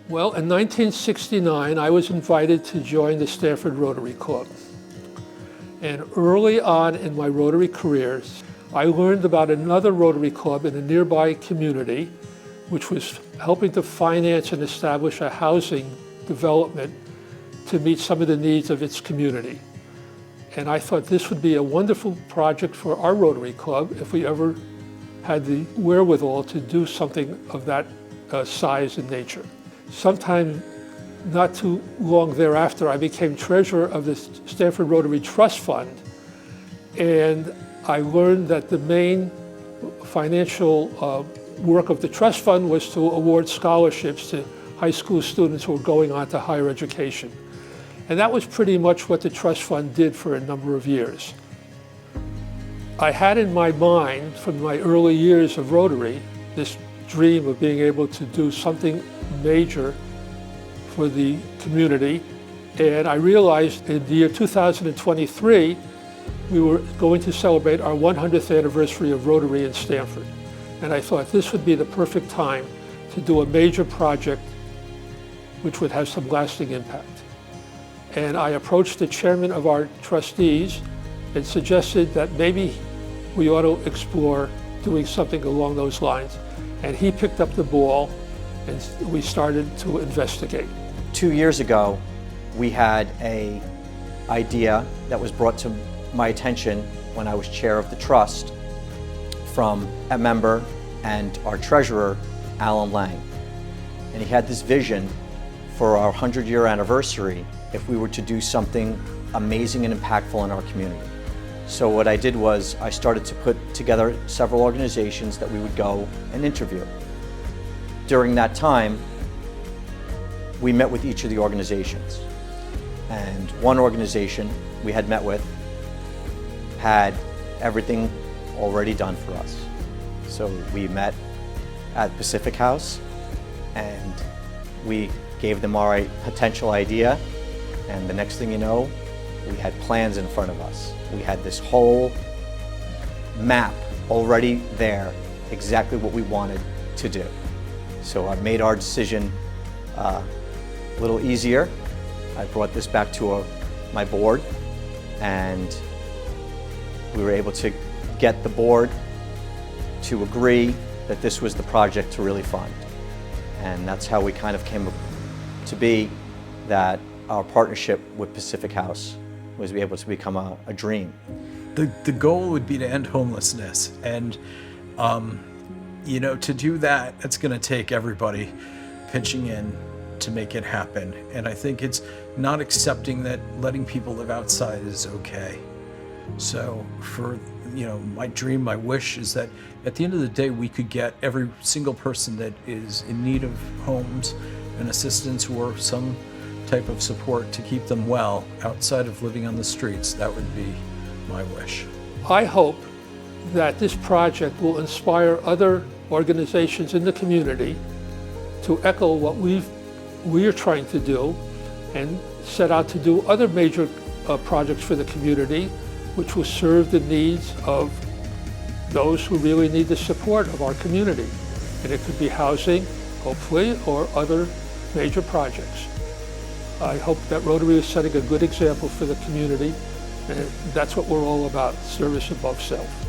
Well, in 1969, I was invited to join the Stamford Rotary Club. And early on in my Rotary careers, I learned about another Rotary Club in a nearby community, which was helping to finance and establish a housing development to meet some of the needs of its community. And I thought this would be a wonderful project for our Rotary Club if we ever had the wherewithal to do something of that size and nature. Sometime not too long thereafter, I became treasurer of the Stamford Rotary Trust Fund, and I learned that the main financial work of the trust fund was to award scholarships to high school students who were going on to higher education. And that was pretty much what the trust fund did for a number of years. I had in my mind, from my early years of Rotary, this dream of being able to do something major for the community. And I realized in the year 2023, we were going to celebrate our 100th anniversary of Rotary in Stamford. And I thought this would be the perfect time to do a major project which would have some lasting impact. And I approached the chairman of our trustees and suggested that maybe we ought to explore doing something along those lines. And he picked up the ball and we started to investigate. 2 years ago, we had an idea that was brought to my attention when I was chair of the trust from a member and our treasurer, Alan Lang. And he had this vision for our 100-year anniversary if we were to do something amazing and impactful in our community. So what I did was I started to put together several organizations that we would go and interview. During that time, we met with each of the organizations. And one organization we had met with had everything already done for us. So we met at Pacific House and we gave them our potential idea, and the next thing you know, we had plans in front of us. We had this whole map already there, exactly what we wanted to do. So I made our decision a little easier. I brought this back to my board, and we were able to get the board to agree that this was the project to really fund. And that's how we kind of came to be, that our partnership with Pacific House was to be able to become a dream. The goal would be to end homelessness, and you know, to do that, it's going to take everybody pitching in to make it happen. And I think it's not accepting that letting people live outside is okay. So for, you know, my dream, my wish is that at the end of the day, we could get every single person that is in need of homes and assistance or some type of support to keep them well outside of living on the streets. That would be my wish. I hope that this project will inspire other organizations in the community to echo what we are trying to do and set out to do other major projects for the community, which will serve the needs of those who really need the support of our community. And it could be housing, hopefully, or other major projects. I hope that Rotary is setting a good example for the community, and that's what we're all about, service above self.